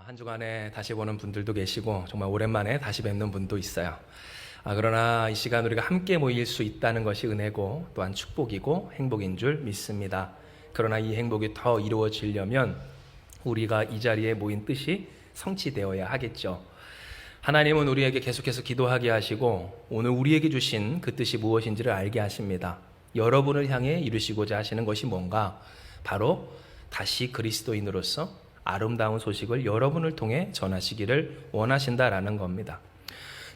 한 주간에 다시 보는 분들도 계시고 정말 오랜만에 다시 뵙는 분도 있어요. 그러나 이 시간 우리가 함께 모일 수 있다는 것이 은혜고 또한 축복이고 행복인 줄 믿습니다. 그러나 이 행복이 더 이루어지려면 우리가 이 자리에 모인 뜻이 성취되어야 하겠죠. 하나님은 우리에게 계속해서 기도하게 하시고 오늘 우리에게 주신 그 뜻이 무엇인지를 알게 하십니다. 여러분을 향해 이루시고자 하시는 것이 뭔가? 바로 다시 그리스도인으로서 아름다운 소식을 여러분을 통해 전하시기를 원하신다라는 겁니다.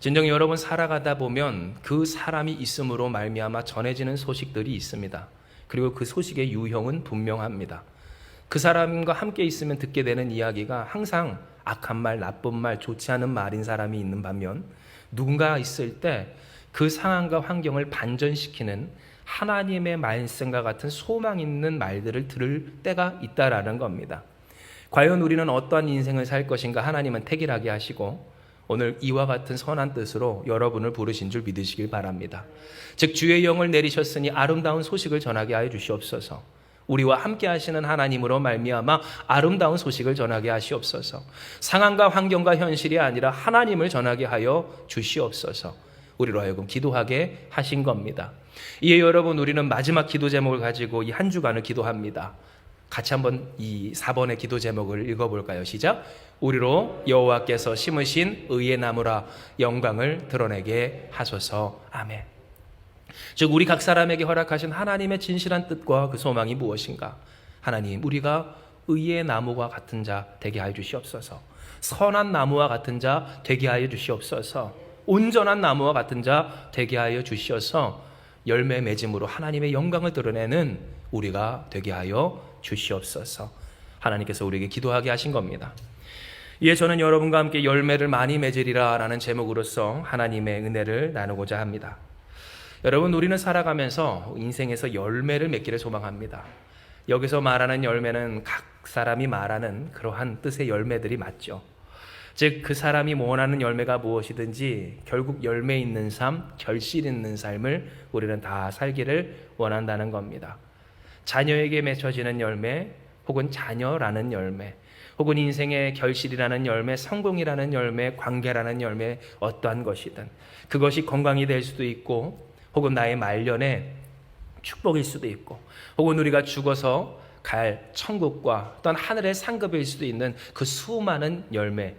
진정 여러분 살아가다 보면 그 사람이 있음으로 말미암아 전해지는 소식들이 있습니다. 그리고 그 소식의 유형은 분명합니다. 그 사람과 함께 있으면 듣게 되는 이야기가 항상 악한 말, 나쁜 말, 좋지 않은 말인 사람이 있는 반면 누군가 있을 때 그 상황과 환경을 반전시키는 하나님의 말씀과 같은 소망 있는 말들을 들을 때가 있다라는 겁니다. 과연 우리는 어떠한 인생을 살 것인가 하나님은 택일하게 하시고 오늘 이와 같은 선한 뜻으로 여러분을 부르신 줄 믿으시길 바랍니다. 즉 주의 영을 내리셨으니 아름다운 소식을 전하게 하여 주시옵소서. 우리와 함께 하시는 하나님으로 말미암아 아름다운 소식을 전하게 하시옵소서. 상황과 환경과 현실이 아니라 하나님을 전하게 하여 주시옵소서. 우리로 하여금 기도하게 하신 겁니다. 이에 여러분 우리는 마지막 기도 제목을 가지고 이 한 주간을 기도합니다. 같이 한번 이 4번의 기도 제목을 읽어볼까요? 시작. 우리로 여호와께서 심으신 의의 나무라 영광을 드러내게 하소서. 아멘. 즉 우리 각 사람에게 허락하신 하나님의 진실한 뜻과 그 소망이 무엇인가? 하나님, 우리가 의의 나무와 같은 자 되게 하여 주시옵소서. 선한 나무와 같은 자 되게 하여 주시옵소서. 온전한 나무와 같은 자 되게 하여 주시어서 열매 맺음으로 하나님의 영광을 드러내는 우리가 되게 하여 주시옵소서. 하나님께서 우리에게 기도하게 하신 겁니다. 이에 저는 여러분과 함께 열매를 많이 맺으리라 라는 제목으로서 하나님의 은혜를 나누고자 합니다. 여러분, 우리는 살아가면서 인생에서 열매를 맺기를 소망합니다. 여기서 말하는 열매는 각 사람이 말하는 그러한 뜻의 열매들이 맞죠. 즉 그 사람이 원하는 열매가 무엇이든지 결국 열매 있는 삶, 결실 있는 삶을 우리는 다 살기를 원한다는 겁니다. 자녀에게 맺혀지는 열매, 혹은 자녀라는 열매, 혹은 인생의 결실이라는 열매, 성공이라는 열매, 관계라는 열매, 어떠한 것이든 그것이 건강이 될 수도 있고 혹은 나의 말년에 축복일 수도 있고 혹은 우리가 죽어서 갈 천국과 또한 하늘의 상급일 수도 있는 그 수많은 열매,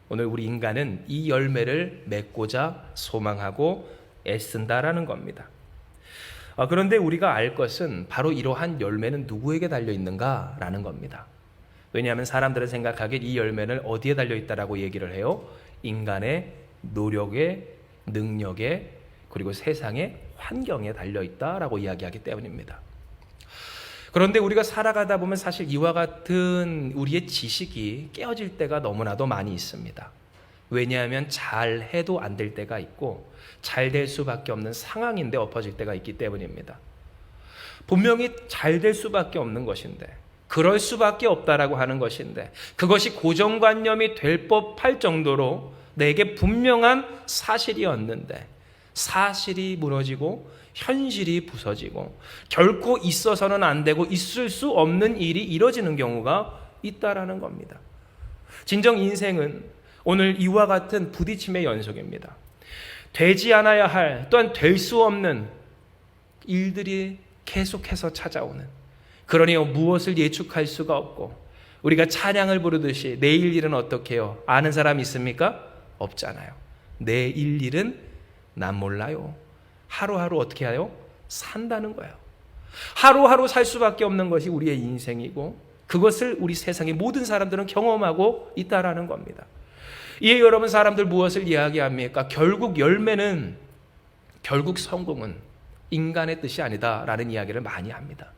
오늘 우리 인간은 이 열매를 맺고자 소망하고 애쓴다라는 겁니다. 그런데 우리가 알 것은 바로 이러한 열매는 누구에게 달려있는가라는 겁니다. 왜냐하면 사람들은 생각하기에 이 열매는 어디에 달려있다라고 얘기를 해요? 인간의 노력에, 능력에, 그리고 세상의 환경에 달려있다라고 이야기하기 때문입니다. 그런데 우리가 살아가다 보면 사실 이와 같은 우리의 지식이 깨어질 때가 너무나도 많이 있습니다. 왜냐하면 잘해도 안 될 때가 있고 잘 될 수밖에 없는 상황인데 엎어질 때가 있기 때문입니다. 분명히 잘 될 수밖에 없는 것인데 그럴 수밖에 없다라고 하는 것인데 그것이 고정관념이 될 법할 정도로 내게 분명한 사실이었는데 사실이 무너지고 현실이 부서지고 결코 있어서는 안 되고 있을 수 없는 일이 이뤄지는 경우가 있다라는 겁니다. 진정 인생은 오늘 이와 같은 부딪힘의 연속입니다. 되지 않아야 할 또한 될 수 없는 일들이 계속해서 찾아오는, 그러니 무엇을 예측할 수가 없고 우리가 찬양을 부르듯이 내일 일은 어떻게 해요? 아는 사람 있습니까? 없잖아요. 내일 일은 난 몰라요. 하루하루 어떻게 해요? 산다는 거예요. 하루하루 살 수밖에 없는 것이 우리의 인생이고 그것을 우리 세상의 모든 사람들은 경험하고 있다라는 겁니다. 이에 여러분 사람들 무엇을 이야기합니까? 결국 열매는, 결국 성공은 인간의 뜻이 아니다라는 이야기를 많이 합니다.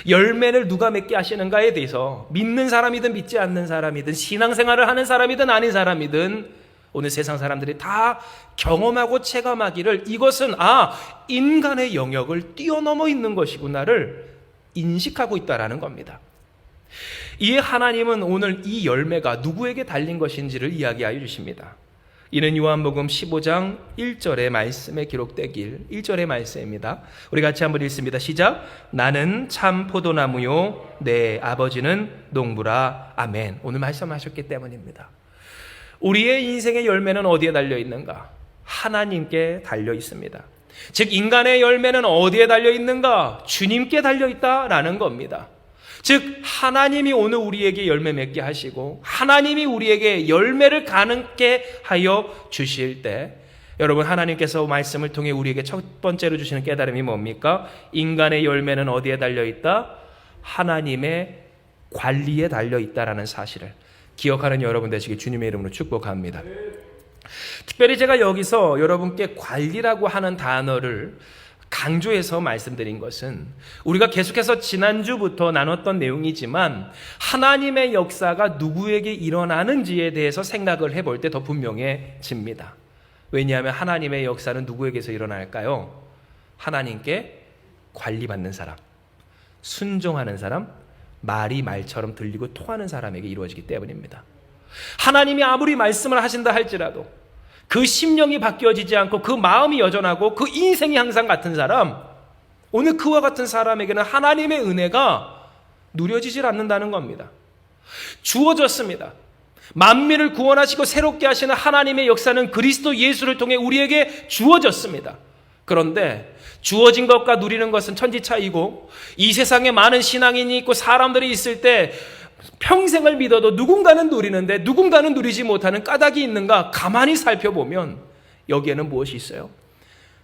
열매를 누가 맺게 하시는가에 대해서 믿는 사람이든 믿지 않는 사람이든 신앙생활을 하는 사람이든 아닌 사람이든 오늘 세상 사람들이 다 경험하고 체감하기를 이것은 인간의 영역을 뛰어넘어 있는 것이구나를 인식하고 있다라는 겁니다. 이에 하나님은 오늘 이 열매가 누구에게 달린 것인지를 이야기하여 주십니다. 이는 요한복음 15장 1절의 말씀에 기록되길 1절의 말씀입니다. 우리 같이 한번 읽습니다. 시작. 나는 참 포도나무요 내 아버지는 농부라. 아멘. 오늘 말씀하셨기 때문입니다. 우리의 인생의 열매는 어디에 달려 있는가? 하나님께 달려 있습니다. 즉 인간의 열매는 어디에 달려 있는가? 주님께 달려 있다라는 겁니다. 즉 하나님이 오늘 우리에게 열매 맺게 하시고 하나님이 우리에게 열매를 가능케 하여 주실 때, 여러분 하나님께서 말씀을 통해 우리에게 첫 번째로 주시는 깨달음이 뭡니까? 인간의 열매는 어디에 달려 있다? 하나님의 관리에 달려 있다라는 사실을 기억하는 여러분 되시길 주님의 이름으로 축복합니다. 특별히 제가 여기서 여러분께 관리라고 하는 단어를 강조해서 말씀드린 것은 우리가 계속해서 지난주부터 나눴던 내용이지만 하나님의 역사가 누구에게 일어나는지에 대해서 생각을 해볼 때 더 분명해집니다. 왜냐하면 하나님의 역사는 누구에게서 일어날까요? 하나님께 관리받는 사람, 순종하는 사람, 말이 말처럼 들리고 통하는 사람에게 이루어지기 때문입니다. 하나님이 아무리 말씀을 하신다 할지라도 그 심령이 바뀌어지지 않고 그 마음이 여전하고 그 인생이 항상 같은 사람, 오늘 그와 같은 사람에게는 하나님의 은혜가 누려지질 않는다는 겁니다. 주어졌습니다. 만민을 구원하시고 새롭게 하시는 하나님의 역사는 그리스도 예수를 통해 우리에게 주어졌습니다. 그런데 주어진 것과 누리는 것은 천지차이고 이 세상에 많은 신앙인이 있고 사람들이 있을 때 평생을 믿어도 누군가는 누리는데 누군가는 누리지 못하는 까닭이 있는가 가만히 살펴보면 여기에는 무엇이 있어요?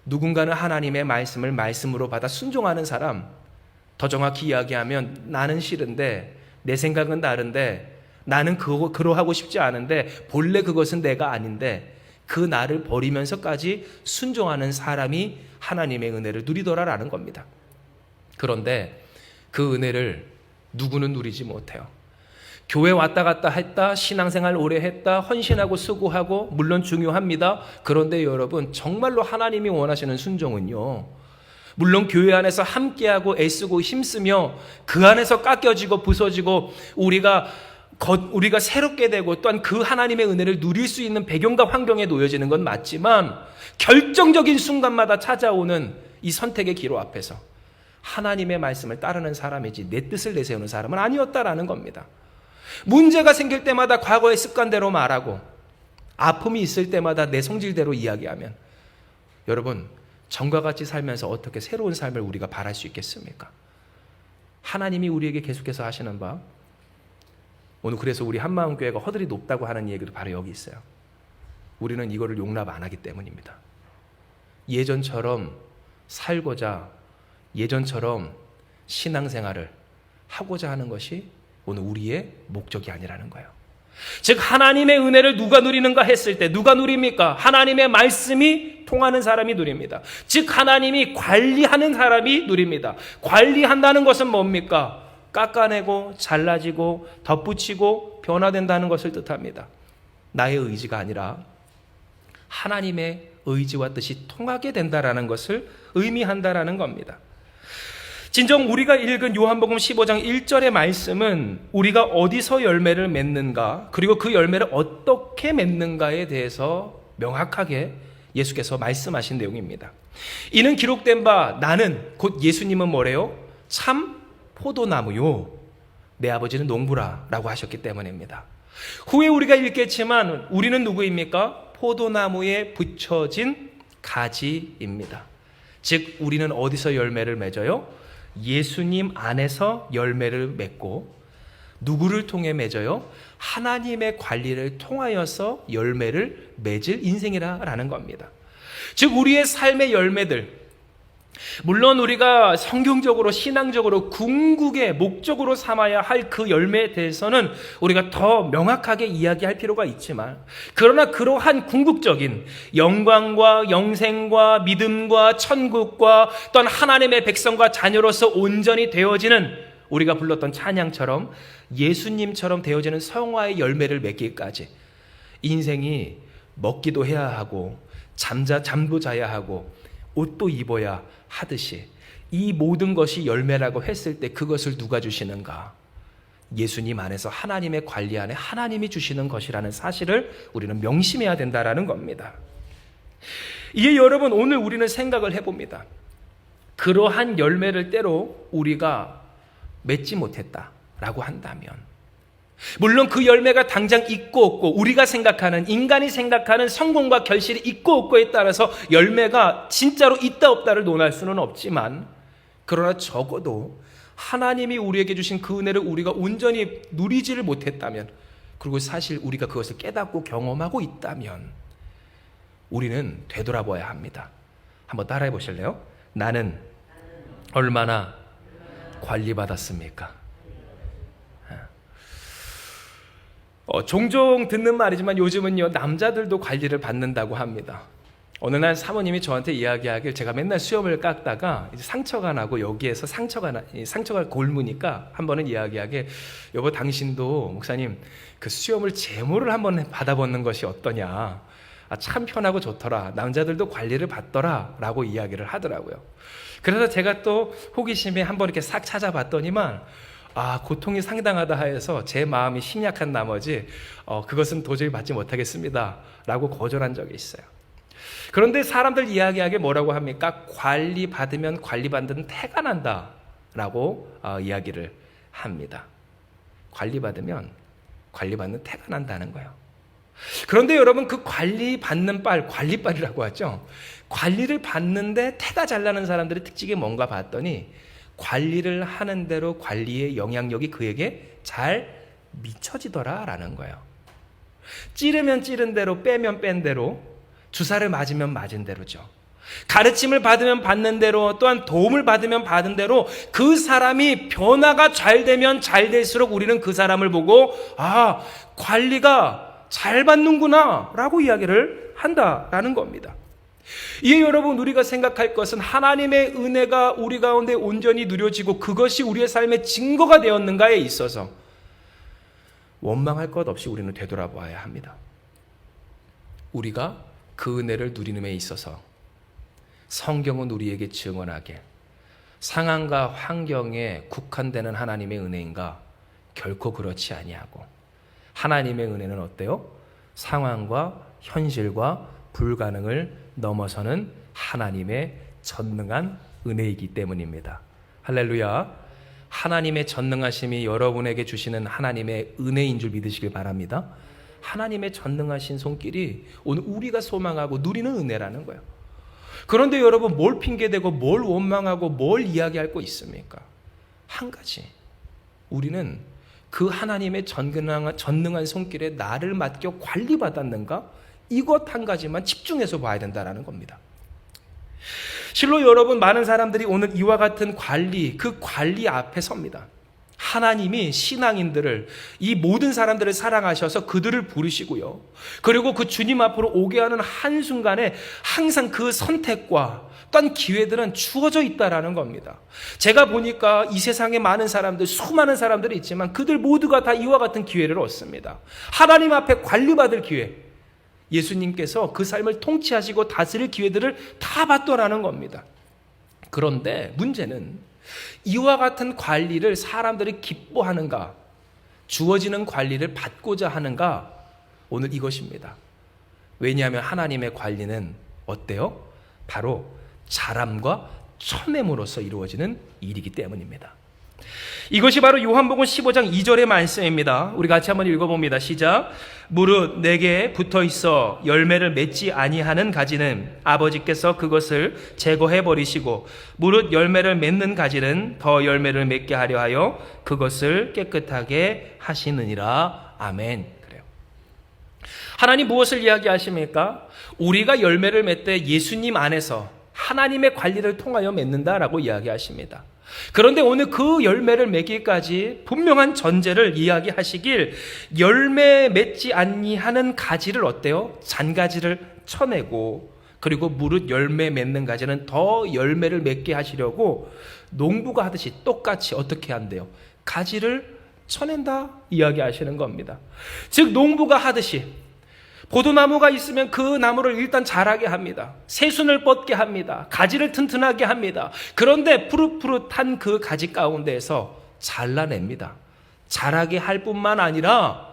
누군가는 하나님의 말씀을 말씀으로 받아 순종하는 사람, 더 정확히 이야기하면 나는 싫은데 내 생각은 다른데 나는 그러하고 싶지 않은데 본래 그것은 내가 아닌데 그 나를 버리면서까지 순종하는 사람이 하나님의 은혜를 누리더라라는 겁니다. 그런데 그 은혜를 누구는 누리지 못해요. 교회 왔다 갔다 했다, 신앙생활 오래 했다, 헌신하고 수고하고 물론 중요합니다. 그런데 여러분 정말로 하나님이 원하시는 순종은요, 물론 교회 안에서 함께하고 애쓰고 힘쓰며 그 안에서 깎여지고 부서지고 우리가 새롭게 되고 또한 그 하나님의 은혜를 누릴 수 있는 배경과 환경에 놓여지는 건 맞지만 결정적인 순간마다 찾아오는 이 선택의 기로 앞에서 하나님의 말씀을 따르는 사람이지 내 뜻을 내세우는 사람은 아니었다라는 겁니다. 문제가 생길 때마다 과거의 습관대로 말하고 아픔이 있을 때마다 내 성질대로 이야기하면 여러분 전과 같이 살면서 어떻게 새로운 삶을 우리가 바랄 수 있겠습니까? 하나님이 우리에게 계속해서 하시는 바, 오늘 그래서 우리 한마음교회가 허들이 높다고 하는 얘기도 바로 여기 있어요. 우리는 이거를 용납 안 하기 때문입니다. 예전처럼 살고자, 예전처럼 신앙생활을 하고자 하는 것이 오늘 우리의 목적이 아니라는 거예요. 즉 하나님의 은혜를 누가 누리는가 했을 때 누가 누립니까? 하나님의 말씀이 통하는 사람이 누립니다. 즉 하나님이 관리하는 사람이 누립니다. 관리한다는 것은 뭡니까? 깎아내고 잘라지고 덧붙이고 변화된다는 것을 뜻합니다. 나의 의지가 아니라 하나님의 의지와 뜻이 통하게 된다라는 것을 의미한다라는 겁니다. 진정 우리가 읽은 요한복음 15장 1절의 말씀은 우리가 어디서 열매를 맺는가, 그리고 그 열매를 어떻게 맺는가에 대해서 명확하게 예수께서 말씀하신 내용입니다. 이는 기록된 바 나는 곧 예수님은 뭐래요? 참 포도나무요 내 아버지는 농부라 라고 하셨기 때문입니다. 후에 우리가 읽겠지만 우리는 누구입니까? 포도나무에 붙여진 가지입니다. 즉 우리는 어디서 열매를 맺어요? 예수님 안에서 열매를 맺고 누구를 통해 맺어요? 하나님의 관리를 통하여서 열매를 맺을 인생이라는 겁니다. 즉 우리의 삶의 열매들, 물론 우리가 성경적으로 신앙적으로 궁극의 목적으로 삼아야 할 그 열매에 대해서는 우리가 더 명확하게 이야기할 필요가 있지만, 그러나 그러한 궁극적인 영광과 영생과 믿음과 천국과 또한 하나님의 백성과 자녀로서 온전히 되어지는, 우리가 불렀던 찬양처럼 예수님처럼 되어지는 성화의 열매를 맺기까지 인생이 먹기도 해야 하고 잠도 자야 하고 옷도 입어야 하듯이 이 모든 것이 열매라고 했을 때 그것을 누가 주시는가? 예수님 안에서 하나님의 관리 안에 하나님이 주시는 것이라는 사실을 우리는 명심해야 된다라는 겁니다. 이에 여러분, 오늘 우리는 생각을 해봅니다. 그러한 열매를 때로 우리가 맺지 못했다라고 한다면, 물론 그 열매가 당장 있고 없고, 우리가 생각하는, 인간이 생각하는 성공과 결실이 있고 없고에 따라서 열매가 진짜로 있다 없다를 논할 수는 없지만, 그러나 적어도 하나님이 우리에게 주신 그 은혜를 우리가 온전히 누리지를 못했다면, 그리고 사실 우리가 그것을 깨닫고 경험하고 있다면 우리는 되돌아봐야 합니다. 한번 따라해 보실래요? 나는 얼마나 관리받았습니까? 종종 듣는 말이지만 요즘은요, 남자들도 관리를 받는다고 합니다. 어느 날 사모님이 저한테 이야기하길, 제가 맨날 수염을 깎다가 이제 상처가 나고 여기에서 상처가 골무니까 한 번은 이야기하게, 여보 당신도 목사님 그 수염을 제모를 한번 받아보는 것이 어떠냐, 참 편하고 좋더라, 남자들도 관리를 받더라 라고 이야기를 하더라고요. 그래서 제가 또 호기심에 한번 이렇게 싹 찾아봤더니만 고통이 상당하다 해서 제 마음이 심약한 나머지 그것은 도저히 받지 못하겠습니다 라고 거절한 적이 있어요. 그런데 사람들 이야기하기에 뭐라고 합니까? 관리받으면 관리받는 태가 난다 라고 이야기를 합니다. 관리받으면 관리받는 태가 난다는 거예요. 그런데 여러분, 그 관리받는 빨, 관리빨이라고 하죠. 관리를 받는데 태가 잘 나는 사람들의 특징이 뭔가 봤더니, 관리를 하는 대로 관리의 영향력이 그에게 잘 미쳐지더라라는 거예요. 찌르면 찌른 대로, 빼면 뺀 대로, 주사를 맞으면 맞은 대로죠. 가르침을 받으면 받는 대로, 또한 도움을 받으면 받은 대로 그 사람이 변화가 잘 되면 잘 될수록 우리는 그 사람을 보고 관리가 잘 받는구나 라고 이야기를 한다라는 겁니다. 이에 여러분, 우리가 생각할 것은 하나님의 은혜가 우리 가운데 온전히 누려지고 그것이 우리의 삶의 증거가 되었는가에 있어서 원망할 것 없이 우리는 되돌아봐야 합니다. 우리가 그 은혜를 누리는 데 있어서 성경은 우리에게 증언하게 상황과 환경에 국한되는 하나님의 은혜인가? 결코 그렇지 아니하고, 하나님의 은혜는 어때요? 상황과 현실과 불가능을 넘어서는 하나님의 전능한 은혜이기 때문입니다. 할렐루야. 하나님의 전능하심이 여러분에게 주시는 하나님의 은혜인 줄 믿으시길 바랍니다. 하나님의 전능하신 손길이 오늘 우리가 소망하고 누리는 은혜라는 거예요. 그런데 여러분, 뭘 핑계대고 뭘 원망하고 뭘 이야기할 거 있습니까? 한 가지, 우리는 그 하나님의 전능한 손길에 나를 맡겨 관리받았는가? 이것 한 가지만 집중해서 봐야 된다는 겁니다. 실로 여러분, 많은 사람들이 오늘 이와 같은 관리, 그 관리 앞에 섭니다. 하나님이 신앙인들을, 이 모든 사람들을 사랑하셔서 그들을 부르시고요, 그리고 그 주님 앞으로 오게 하는 한순간에 항상 그 선택과 또한 기회들은 주어져 있다라는 겁니다. 제가 보니까 이 세상에 많은 사람들, 수많은 사람들이 있지만 그들 모두가 다 이와 같은 기회를 얻습니다. 하나님 앞에 관리받을 기회, 예수님께서 그 삶을 통치하시고 다스릴 기회들을 다 받더라는 겁니다. 그런데 문제는 이와 같은 관리를 사람들이 기뻐하는가, 주어지는 관리를 받고자 하는가, 오늘 이것입니다. 왜냐하면 하나님의 관리는 어때요? 바로 자람과 쳐냄으로써 이루어지는 일이기 때문입니다. 이것이 바로 요한복음 15장 2절의 말씀입니다. 우리 같이 한번 읽어봅니다. 시작. 무릇 내게 붙어있어 열매를 맺지 아니하는 가지는 아버지께서 그것을 제거해 버리시고, 무릇 열매를 맺는 가지는 더 열매를 맺게 하려 하여 그것을 깨끗하게 하시느니라. 아멘. 그래요. 하나님 무엇을 이야기하십니까? 우리가 열매를 맺되 예수님 안에서 하나님의 관리를 통하여 맺는다라고 이야기하십니다. 그런데 오늘 그 열매를 맺기까지 분명한 전제를 이야기하시길, 열매 맺지 아니하는 가지를 어때요? 잔가지를 쳐내고, 그리고 무릇 열매 맺는 가지는 더 열매를 맺게 하시려고 농부가 하듯이 똑같이 어떻게 한대요? 가지를 쳐낸다 이야기하시는 겁니다. 즉 농부가 하듯이 포도나무가 있으면 그 나무를 일단 자라게 합니다. 새순을 뻗게 합니다. 가지를 튼튼하게 합니다. 그런데 푸릇푸릇한 그 가지 가운데에서 잘라냅니다. 자라게 할 뿐만 아니라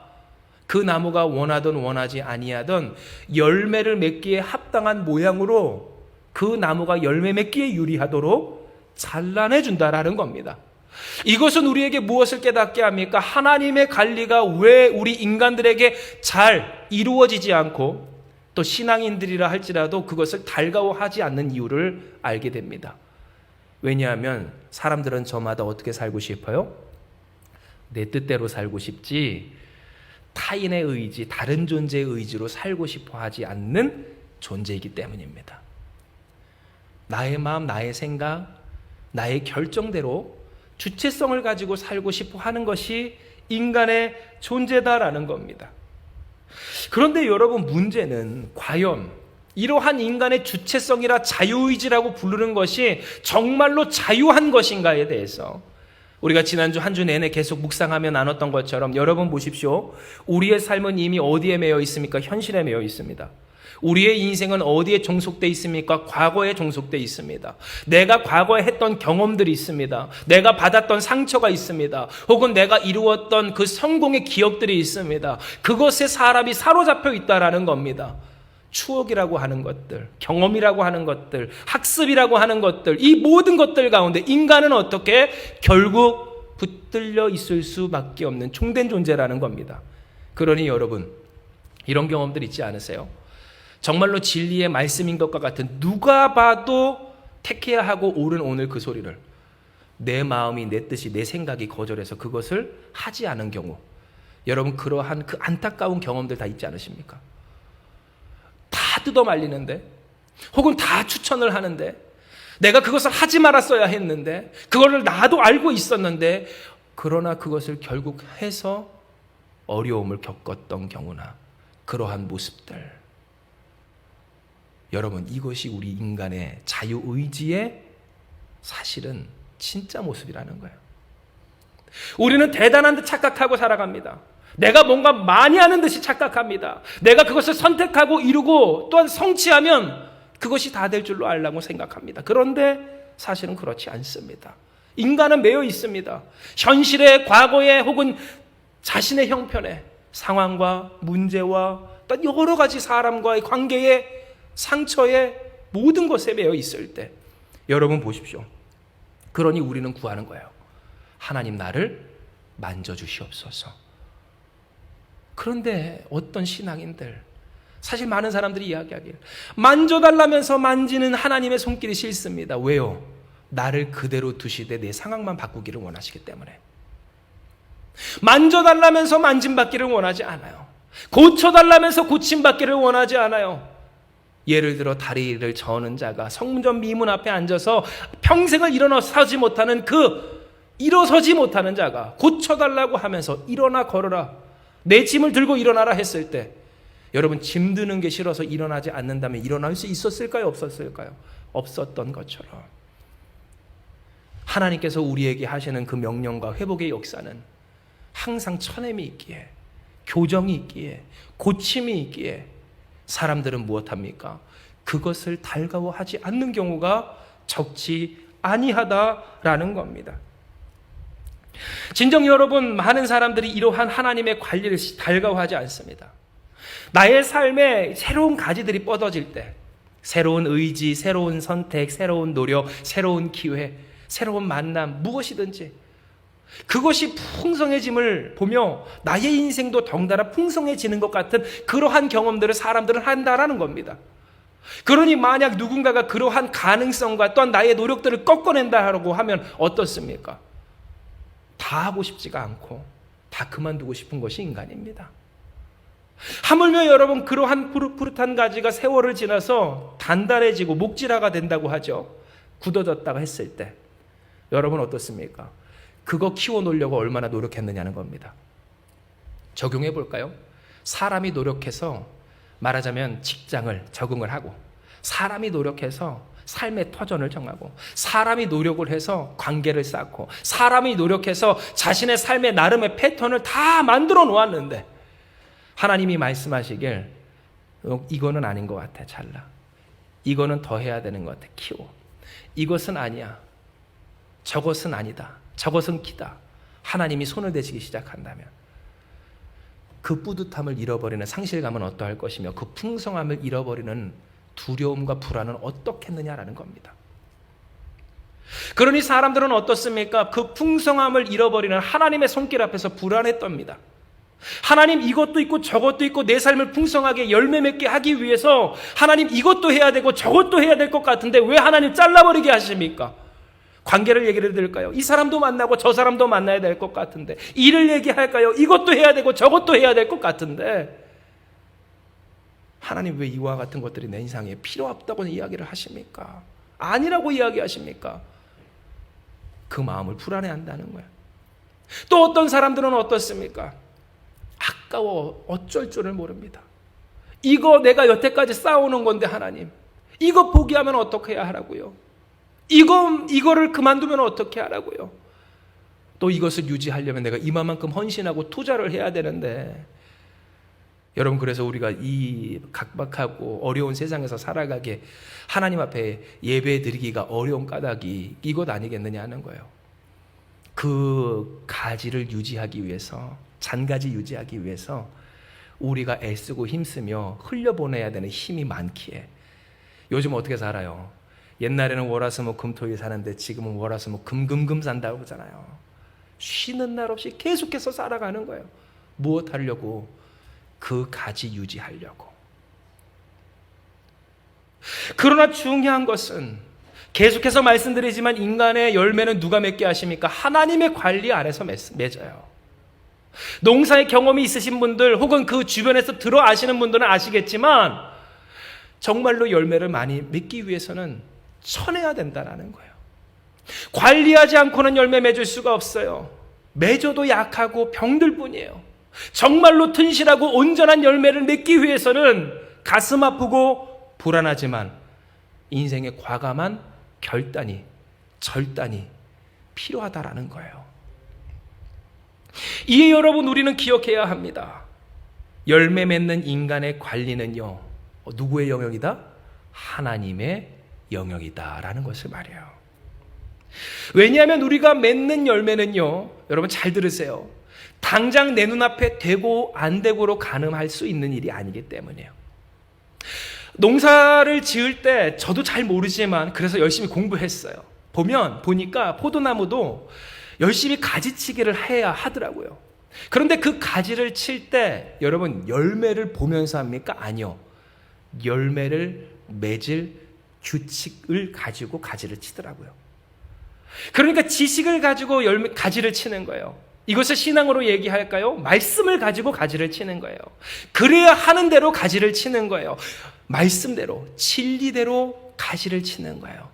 그 나무가 원하든 원하지 아니하든 열매를 맺기에 합당한 모양으로 그 나무가 열매 맺기에 유리하도록 잘라내 준다라는 겁니다. 이것은 우리에게 무엇을 깨닫게 합니까? 하나님의 관리가 왜 우리 인간들에게 잘 이루어지지 않고 또 신앙인들이라 할지라도 그것을 달가워하지 않는 이유를 알게 됩니다. 왜냐하면 사람들은 저마다 어떻게 살고 싶어요? 내 뜻대로 살고 싶지 타인의 의지, 다른 존재의 의지로 살고 싶어 하지 않는 존재이기 때문입니다. 나의 마음, 나의 생각, 나의 결정대로 주체성을 가지고 살고 싶어 하는 것이 인간의 존재다라는 겁니다. 그런데 여러분, 문제는 과연 이러한 인간의 주체성이라 자유의지라고 부르는 것이 정말로 자유한 것인가에 대해서 우리가 지난주 한 주 내내 계속 묵상하며 나눴던 것처럼 여러분 보십시오. 우리의 삶은 이미 어디에 매여 있습니까? 현실에 매여 있습니다. 우리의 인생은 어디에 종속되어 있습니까? 과거에 종속되어 있습니다. 내가 과거에 했던 경험들이 있습니다. 내가 받았던 상처가 있습니다. 혹은 내가 이루었던 그 성공의 기억들이 있습니다. 그것에 사람이 사로잡혀 있다라는 겁니다. 추억이라고 하는 것들, 경험이라고 하는 것들, 학습이라고 하는 것들, 이 모든 것들 가운데 인간은 어떻게 결국 붙들려 있을 수밖에 없는 종된 존재라는 겁니다. 그러니 여러분, 이런 경험들 있지 않으세요? 정말로 진리의 말씀인 것과 같은 누가 봐도 택해야 하고 옳은 오늘 그 소리를 내 마음이, 내 뜻이, 내 생각이 거절해서 그것을 하지 않은 경우, 여러분 그러한 그 안타까운 경험들 다 있지 않으십니까? 다 뜯어 말리는데, 혹은 다 추천을 하는데, 내가 그것을 하지 말았어야 했는데, 그거를 나도 알고 있었는데, 그러나 그것을 결국 해서 어려움을 겪었던 경우나 그러한 모습들, 여러분 이것이 우리 인간의 자유의지의 사실은 진짜 모습이라는 거예요. 우리는 대단한 듯 착각하고 살아갑니다. 내가 뭔가 많이 하는 듯이 착각합니다. 내가 그것을 선택하고 이루고 또한 성취하면 그것이 다 될 줄로 알라고 생각합니다. 그런데 사실은 그렇지 않습니다. 인간은 매여 있습니다. 현실에, 과거에 혹은 자신의 형편에 상황과 문제와 또 여러 가지 사람과의 관계에 상처에 모든 것에 매여 있을 때 여러분 보십시오. 그러니 우리는 구하는 거예요. 하나님 나를 만져주시옵소서. 그런데 어떤 신앙인들, 사실 많은 사람들이 이야기하길 만져달라면서 만지는 하나님의 손길이 싫습니다. 왜요? 나를 그대로 두시되 내 상황만 바꾸기를 원하시기 때문에. 만져달라면서 만짐받기를 원하지 않아요. 고쳐달라면서 고침받기를 원하지 않아요. 예를 들어 다리를 저는 자가 성전 미문 앞에 앉아서 평생을 일어서지 못하는 일어서지 못하는 자가 고쳐달라고 하면서 일어나 걸어라, 내 짐을 들고 일어나라 했을 때 여러분 짐 드는 게 싫어서 일어나지 않는다면 일어날 수 있었을까요? 없었을까요? 없었던 것처럼 하나님께서 우리에게 하시는 그 명령과 회복의 역사는 항상 쳐냄이 있기에, 교정이 있기에, 고침이 있기에 사람들은 무엇합니까? 그것을 달가워하지 않는 경우가 적지 아니하다라는 겁니다. 진정 여러분, 많은 사람들이 이러한 하나님의 관리를 달가워하지 않습니다. 나의 삶에 새로운 가지들이 뻗어질 때, 새로운 의지, 새로운 선택, 새로운 노력, 새로운 기회, 새로운 만남, 무엇이든지 그것이 풍성해짐을 보며 나의 인생도 덩달아 풍성해지는 것 같은 그러한 경험들을 사람들은 한다라는 겁니다. 그러니 만약 누군가가 그러한 가능성과 또한 나의 노력들을 꺾어낸다라고 하면 어떻습니까? 다 하고 싶지가 않고 다 그만두고 싶은 것이 인간입니다. 하물며 여러분 그러한 푸릇푸릇한 가지가 세월을 지나서 단단해지고 목질화가 된다고 하죠. 굳어졌다고 했을 때 여러분 어떻습니까? 그거 키워놓으려고 얼마나 노력했느냐는 겁니다. 적용해 볼까요? 사람이 노력해서 말하자면 직장을 적응을 하고, 사람이 노력해서 삶의 터전을 정하고, 사람이 노력을 해서 관계를 쌓고, 사람이 노력해서 자신의 삶의 나름의 패턴을 다 만들어 놓았는데 하나님이 말씀하시길 이거는 아닌 것 같아, 잘라. 이거는 더 해야 되는 것 같아, 키워. 이것은 아니야. 저것은 아니다. 저것은 기다. 하나님이 손을 대시기 시작한다면 그 뿌듯함을 잃어버리는 상실감은 어떠할 것이며 그 풍성함을 잃어버리는 두려움과 불안은 어떻겠느냐라는 겁니다. 그러니 사람들은 어떻습니까? 그 풍성함을 잃어버리는 하나님의 손길 앞에서 불안했답니다. 하나님 이것도 있고 저것도 있고 내 삶을 풍성하게 열매 맺게 하기 위해서 하나님 이것도 해야 되고 저것도 해야 될 것 같은데 왜 하나님 잘라버리게 하십니까? 관계를 얘기를 들을까요? 이 사람도 만나고 저 사람도 만나야 될 것 같은데 일을 얘기할까요? 이것도 해야 되고 저것도 해야 될 것 같은데 하나님 왜 이와 같은 것들이 내 인생에 필요 없다고 이야기를 하십니까? 아니라고 이야기하십니까? 그 마음을 불안해한다는 거예요. 또 어떤 사람들은 어떻습니까? 아까워 어쩔 줄을 모릅니다. 이거 내가 여태까지 쌓아오는 건데 하나님 이거 포기하면 어떻게 해야 하라고요? 이거를 그만두면 어떻게 하라고요? 또 이것을 유지하려면 내가 이만큼 헌신하고 투자를 해야 되는데 여러분 그래서 우리가 이 각박하고 어려운 세상에서 살아가게 하나님 앞에 예배 드리기가 어려운 까닭이 이것 아니겠느냐 하는 거예요. 그 가지를 유지하기 위해서 잔가지 유지하기 위해서 우리가 애쓰고 힘쓰며 흘려보내야 되는 힘이 많기에 요즘 어떻게 살아요? 옛날에는 월화수목 금토일 사는데 지금은 월화수목 금금금 산다고 하잖아요. 쉬는 날 없이 계속해서 살아가는 거예요. 무엇 하려고? 그 가지 유지하려고. 그러나 중요한 것은 계속해서 말씀드리지만 인간의 열매는 누가 맺게 하십니까? 하나님의 관리 아래서 맺어요. 농사의 경험이 있으신 분들 혹은 그 주변에서 들어 아시는 분들은 아시겠지만 정말로 열매를 많이 맺기 위해서는 쳐내야 된다는 거예요. 관리하지 않고는 열매 맺을 수가 없어요. 맺어도 약하고 병들 뿐이에요. 정말로 튼실하고 온전한 열매를 맺기 위해서는 가슴 아프고 불안하지만 인생의 과감한 결단이 절단이 필요하다라는 거예요. 이에 여러분 우리는 기억해야 합니다. 열매 맺는 인간의 관리는요 누구의 영역이다? 하나님의 영역이다라는 것을 말해요. 왜냐하면 우리가 맺는 열매는요 여러분 잘 들으세요. 당장 내 눈앞에 되고 안 되고로 가늠할 수 있는 일이 아니기 때문이에요. 농사를 지을 때 저도 잘 모르지만 그래서 열심히 공부했어요. 보니까 포도나무도 열심히 가지치기를 해야 하더라고요. 그런데 그 가지를 칠 때 여러분 열매를 보면서 합니까? 아니요. 열매를 맺을 규칙을 가지고 가지를 치더라고요. 그러니까 지식을 가지고 가지를 치는 거예요. 이것을 신앙으로 얘기할까요? 말씀을 가지고 가지를 치는 거예요. 그래야 하는 대로 가지를 치는 거예요. 말씀대로, 진리대로 가지를 치는 거예요.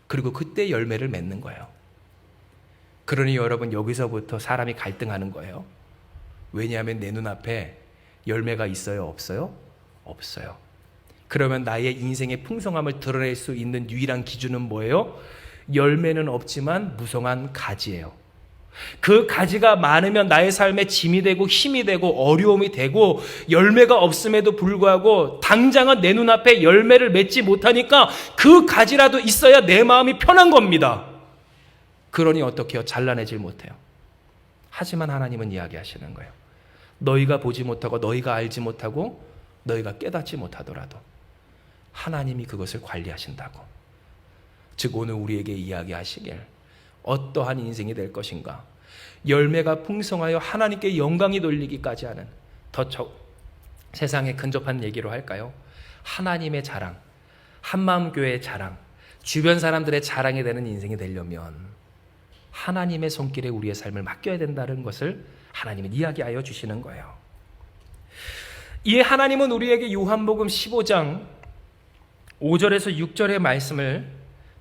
그리고 그때 열매를 맺는 거예요. 그러니 여러분 여기서부터 사람이 갈등하는 거예요. 왜냐하면 내 눈앞에 열매가 있어요? 없어요? 없어요. 그러면 나의 인생의 풍성함을 드러낼 수 있는 유일한 기준은 뭐예요? 열매는 없지만 무성한 가지예요. 그 가지가 많으면 나의 삶에 짐이 되고 힘이 되고 어려움이 되고 열매가 없음에도 불구하고 당장은 내 눈앞에 열매를 맺지 못하니까 그 가지라도 있어야 내 마음이 편한 겁니다. 그러니 어떻게 해요? 잘라내질 못해요. 하지만 하나님은 이야기하시는 거예요. 너희가 보지 못하고 너희가 알지 못하고 너희가 깨닫지 못하더라도 하나님이 그것을 관리하신다고. 즉 오늘 우리에게 이야기하시길 어떠한 인생이 될 것인가? 열매가 풍성하여 하나님께 영광이 돌리기까지 하는 세상에 근접한 얘기로 할까요? 하나님의 자랑, 한마음교회의 자랑, 주변 사람들의 자랑이 되는 인생이 되려면 하나님의 손길에 우리의 삶을 맡겨야 된다는 것을 하나님은 이야기하여 주시는 거예요. 이에 하나님은 우리에게 요한복음 15장 5절에서 6절의 말씀을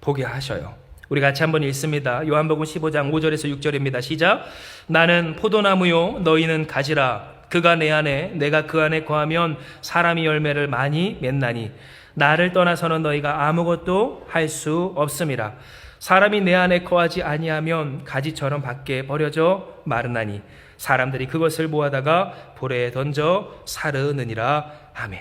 보게 하셔요. 우리 같이 한번 읽습니다. 요한복음 15장 5절에서 6절입니다. 시작. 나는 포도나무요 너희는 가지라. 그가 내 안에 내가 그 안에 거하면 사람이 열매를 많이 맺나니 나를 떠나서는 너희가 아무것도 할 수 없음이라. 사람이 내 안에 거하지 아니하면 가지처럼 밖에 버려져 마르나니 사람들이 그것을 모아다가 불에 던져 사르느니라. 아멘.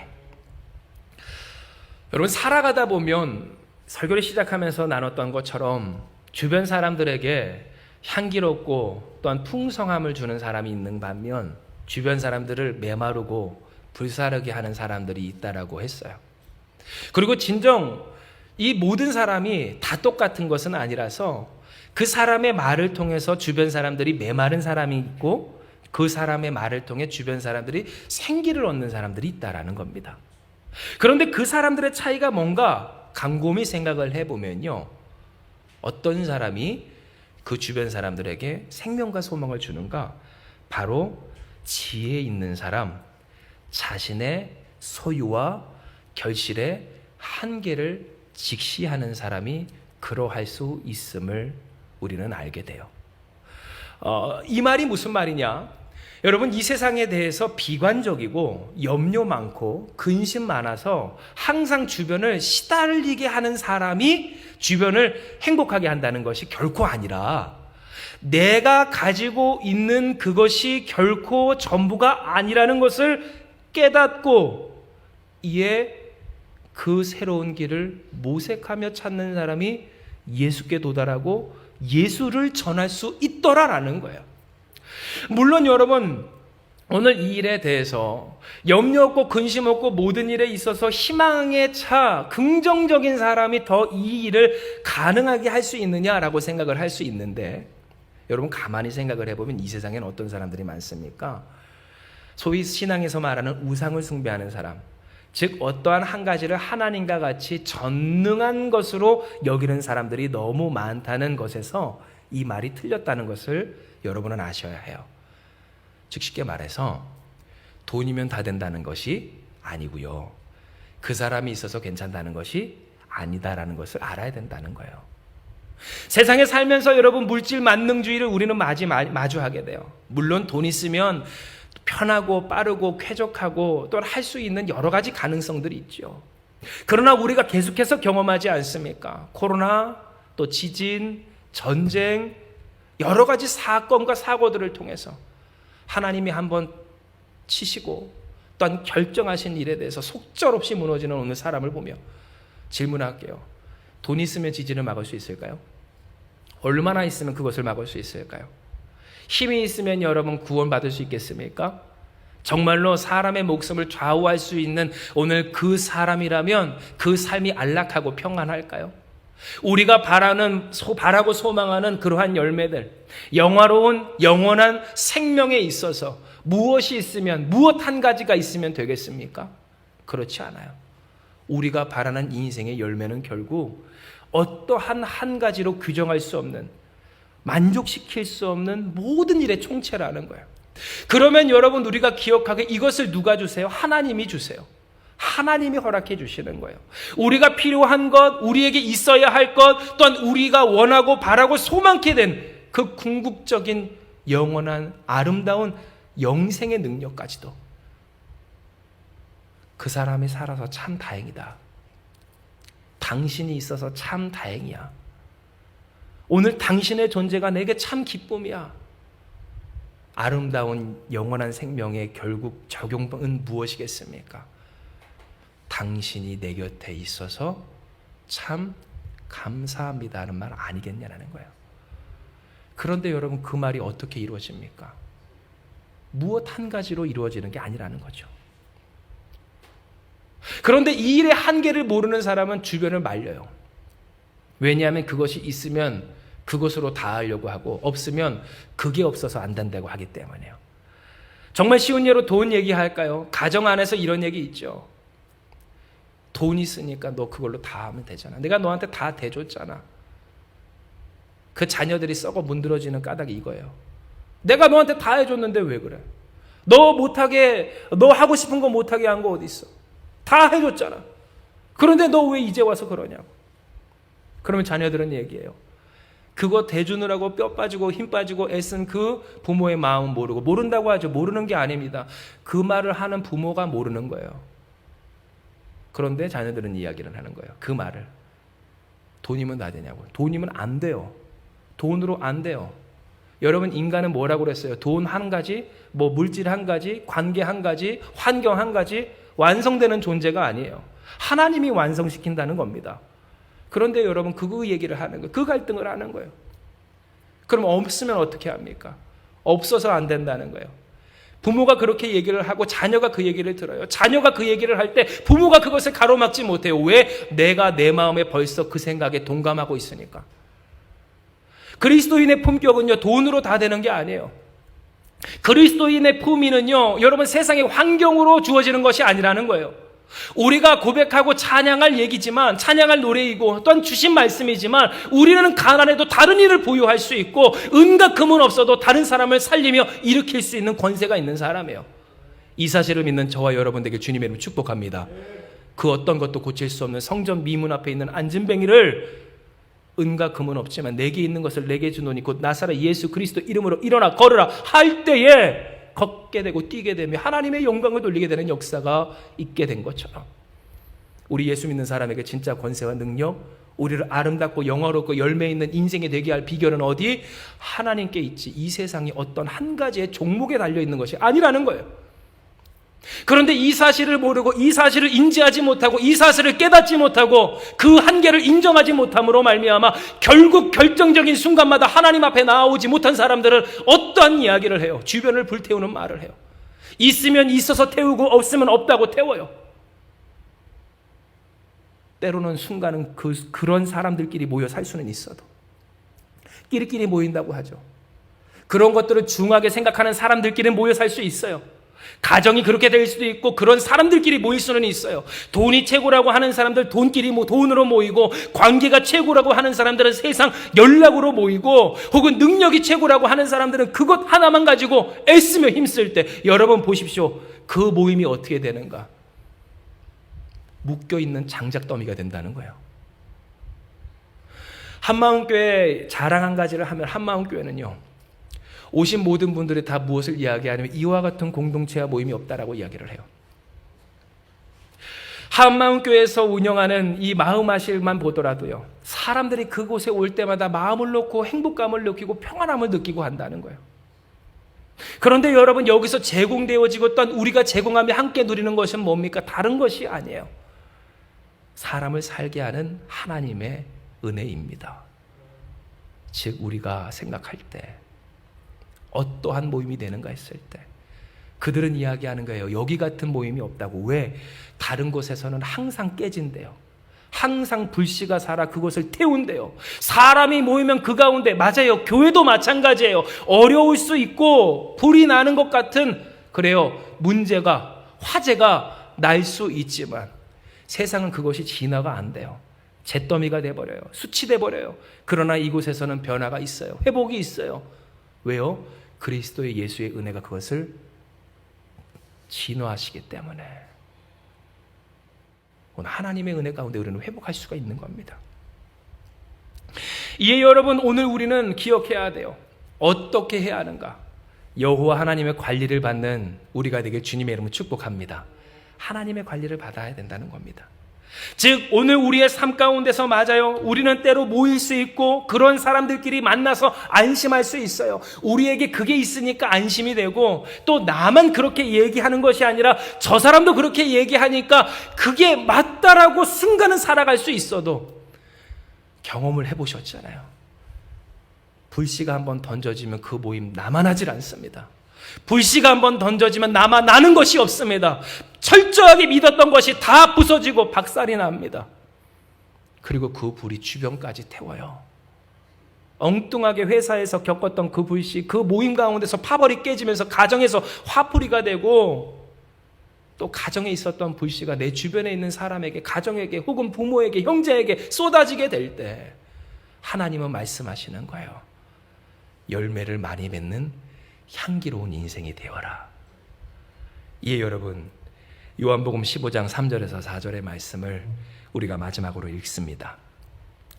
여러분 살아가다 보면 설교를 시작하면서 나눴던 것처럼 주변 사람들에게 향기롭고 또한 풍성함을 주는 사람이 있는 반면 주변 사람들을 메마르고 불사르게 하는 사람들이 있다라고 했어요. 그리고 진정 이 모든 사람이 다 똑같은 것은 아니라서 그 사람의 말을 통해서 주변 사람들이 메마른 사람이 있고 그 사람의 말을 통해 주변 사람들이 생기를 얻는 사람들이 있다라는 겁니다. 그런데 그 사람들의 차이가 뭔가 곰곰이 생각을 해보면요, 어떤 사람이 그 주변 사람들에게 생명과 소망을 주는가? 바로 지혜 있는 사람, 자신의 소유와 결실의 한계를 직시하는 사람이 그러할 수 있음을 우리는 알게 돼요. 이 말이 무슨 말이냐? 여러분, 이 세상에 대해서 비관적이고 염려 많고 근심 많아서 항상 주변을 시달리게 하는 사람이 주변을 행복하게 한다는 것이 결코 아니라, 내가 가지고 있는 그것이 결코 전부가 아니라는 것을 깨닫고 이에 그 새로운 길을 모색하며 찾는 사람이 예수께 도달하고 예수를 전할 수 있더라라는 거예요. 물론 여러분, 오늘 이 일에 대해서 염려 없고 근심 없고 모든 일에 있어서 희망에 차 긍정적인 사람이 더 이 일을 가능하게 할 수 있느냐라고 생각을 할 수 있는데, 여러분 가만히 생각을 해보면 이 세상에는 어떤 사람들이 많습니까? 소위 신앙에서 말하는 우상을 숭배하는 사람, 즉 어떠한 한 가지를 하나님과 같이 전능한 것으로 여기는 사람들이 너무 많다는 것에서 이 말이 틀렸다는 것을 여러분은 아셔야 해요. 즉 쉽게 말해서 돈이면 다 된다는 것이 아니고요, 그 사람이 있어서 괜찮다는 것이 아니다라는 것을 알아야 된다는 거예요. 세상에 살면서 여러분 물질 만능주의를 우리는 마주하게 돼요. 물론 돈 있으면 편하고 빠르고 쾌적하고 또 할 수 있는 여러 가지 가능성들이 있죠. 그러나 우리가 계속해서 경험하지 않습니까? 코로나, 또 지진, 전쟁, 여러 가지 사건과 사고들을 통해서 하나님이 한번 치시고 또한 결정하신 일에 대해서 속절없이 무너지는 오늘 사람을 보며 질문할게요. 돈 있으면 지진을 막을 수 있을까요? 얼마나 있으면 그것을 막을 수 있을까요? 힘이 있으면 여러분 구원받을 수 있겠습니까? 정말로 사람의 목숨을 좌우할 수 있는 오늘 그 사람이라면 그 삶이 안락하고 평안할까요? 우리가 바라고 소망하는 그러한 열매들, 영화로운 영원한 생명에 있어서 무엇이 있으면, 무엇 한 가지가 있으면 되겠습니까? 그렇지 않아요. 우리가 바라는 인생의 열매는 결국 어떠한 한 가지로 규정할 수 없는, 만족시킬 수 없는 모든 일의 총체라는 거예요. 그러면 여러분, 우리가 기억하게 이것을 누가 주세요? 하나님이 주세요. 하나님이 허락해 주시는 거예요. 우리가 필요한 것, 우리에게 있어야 할 것, 또한 우리가 원하고 바라고 소망케 된 그 궁극적인 영원한 아름다운 영생의 능력까지도 그 사람이 살아서 참 다행이다. 당신이 있어서 참 다행이야. 오늘 당신의 존재가 내게 참 기쁨이야. 아름다운 영원한 생명의 결국 적용은 무엇이겠습니까? 당신이 내 곁에 있어서 참 감사합니다는 말 아니겠냐는 거예요. 그런데 여러분, 그 말이 어떻게 이루어집니까? 무엇 한 가지로 이루어지는 게 아니라는 거죠. 그런데 이 일의 한계를 모르는 사람은 주변을 말려요. 왜냐하면 그것이 있으면 그것으로 다 하려고 하고, 없으면 그게 없어서 안 된다고 하기 때문에요. 정말 쉬운 예로 돈 얘기할까요? 가정 안에서 이런 얘기 있죠. 돈 있으니까 너 그걸로 다 하면 되잖아. 내가 너한테 다 대줬잖아. 그 자녀들이 썩어 문드러지는 까닭이 이거예요. 내가 너한테 다 해줬는데 왜 그래? 너 하고 싶은 거 못하게 한 거 어디 있어? 다 해줬잖아. 그런데 너 왜 이제 와서 그러냐고. 그러면 자녀들은 얘기해요. 그거 대주느라고 뼈 빠지고 힘 빠지고 애쓴 그 부모의 마음 모른다고 하죠. 모르는 게 아닙니다. 그 말을 하는 부모가 모르는 거예요. 그런데 자녀들은 이야기를 하는 거예요. 그 말을. 돈이면 다 되냐고. 돈이면 안 돼요. 돈으로 안 돼요. 여러분, 인간은 뭐라고 그랬어요? 돈 한 가지, 물질 한 가지, 관계 한 가지, 환경 한 가지 완성되는 존재가 아니에요. 하나님이 완성시킨다는 겁니다. 그런데 여러분, 그 얘기를 하는 거예요. 그 갈등을 하는 거예요. 그럼 없으면 어떻게 합니까? 없어서 안 된다는 거예요. 부모가 그렇게 얘기를 하고 자녀가 그 얘기를 들어요. 자녀가 그 얘기를 할 때 부모가 그것을 가로막지 못해요. 왜? 내가 내 마음에 벌써 그 생각에 동감하고 있으니까. 그리스도인의 품격은요, 돈으로 다 되는 게 아니에요. 그리스도인의 품위는요, 여러분 세상의 환경으로 주어지는 것이 아니라는 거예요. 우리가 고백하고 찬양할 얘기지만, 찬양할 노래이고 또한 주신 말씀이지만, 우리는 가난해도 다른 일을 보유할 수 있고 은과 금은 없어도 다른 사람을 살리며 일으킬 수 있는 권세가 있는 사람이에요. 이 사실을 믿는 저와 여러분 되길 주님의 이름으로 축복합니다. 그 어떤 것도 고칠 수 없는 성전 미문 앞에 있는 안진뱅이를 은과 금은 없지만 내게 있는 것을 내게 주노니 곧 나사렛 예수 그리스도 이름으로 일어나 걸으라 할 때에 걷게 되고 뛰게 되며 하나님의 영광을 돌리게 되는 역사가 있게 된 것처럼, 우리 예수 믿는 사람에게 진짜 권세와 능력, 우리를 아름답고 영화롭고 열매 있는 인생이 되게 할 비결은 어디? 하나님께 있지, 이 세상이 어떤 한 가지의 종목에 달려있는 것이 아니라는 거예요. 그런데 이 사실을 모르고, 이 사실을 인지하지 못하고, 이 사실을 깨닫지 못하고, 그 한계를 인정하지 못함으로 말미암아 결국 결정적인 순간마다 하나님 앞에 나오지 못한 사람들은 어떠한 이야기를 해요? 주변을 불태우는 말을 해요. 있으면 있어서 태우고 없으면 없다고 태워요. 때로는 순간은 그런 사람들끼리 모여 살 수는 있어도 끼리끼리 모인다고 하죠. 그런 것들을 중하게 생각하는 사람들끼리 모여 살 수 있어요. 가정이 그렇게 될 수도 있고 그런 사람들끼리 모일 수는 있어요. 돈이 최고라고 하는 사람들 돈끼리 돈으로 모이고, 관계가 최고라고 하는 사람들은 세상 연락으로 모이고, 혹은 능력이 최고라고 하는 사람들은 그것 하나만 가지고 애쓰며 힘쓸 때, 여러분 보십시오. 그 모임이 어떻게 되는가? 묶여있는 장작더미가 된다는 거예요. 한마음교회 자랑 한 가지를 하면, 한마음교회는요, 오신 모든 분들이 다 무엇을 이야기하냐면 이와 같은 공동체와 모임이 없다라고 이야기를 해요. 한마음교회에서 운영하는 이 마음아실만 보더라도요, 사람들이 그곳에 올 때마다 마음을 놓고 행복감을 느끼고 평안함을 느끼고 한다는 거예요. 그런데 여러분, 여기서 제공되어지고 또한 우리가 제공하며 함께 누리는 것은 뭡니까? 다른 것이 아니에요. 사람을 살게 하는 하나님의 은혜입니다. 즉, 우리가 생각할 때 어떠한 모임이 되는가 했을 때 그들은 이야기하는 거예요. 여기 같은 모임이 없다고. 왜? 다른 곳에서는 항상 깨진대요. 항상 불씨가 살아 그곳을 태운대요. 사람이 모이면 그 가운데, 맞아요, 교회도 마찬가지예요. 어려울 수 있고 불이 나는 것 같은, 그래요, 문제가, 화재가 날 수 있지만 세상은 그것이 진화가 안 돼요. 잿더미가 돼버려요. 숯이 돼버려요. 그러나 이곳에서는 변화가 있어요. 회복이 있어요. 왜요? 그리스도의 예수의 은혜가 그것을 진화하시기 때문에. 오늘 하나님의 은혜 가운데 우리는 회복할 수가 있는 겁니다. 이에 여러분, 오늘 우리는 기억해야 돼요. 어떻게 해야 하는가? 여호와 하나님의 관리를 받는 우리가 되길 주님의 이름으로 축복합니다. 하나님의 관리를 받아야 된다는 겁니다. 즉, 오늘 우리의 삶 가운데서, 맞아요, 우리는 때로 모일 수 있고 그런 사람들끼리 만나서 안심할 수 있어요. 우리에게 그게 있으니까 안심이 되고, 또 나만 그렇게 얘기하는 것이 아니라 저 사람도 그렇게 얘기하니까 그게 맞다라고 순간은 살아갈 수 있어도, 경험을 해보셨잖아요. 불씨가 한번 던져지면 그 모임 남아나질 않습니다. 불씨가 한번 던져지면 남아나는 것이 없습니다. 철저하게 믿었던 것이 다 부서지고 박살이 납니다. 그리고 그 불이 주변까지 태워요. 엉뚱하게 회사에서 겪었던 그 불씨, 그 모임 가운데서 파벌이 깨지면서 가정에서 화풀이가 되고, 또 가정에 있었던 불씨가 내 주변에 있는 사람에게, 가정에게 혹은 부모에게, 형제에게 쏟아지게 될 때 하나님은 말씀하시는 거예요. 열매를 많이 맺는 향기로운 인생이 되어라. 예, 여러분, 요한복음 15장 3절에서 4절의 말씀을 우리가 마지막으로 읽습니다.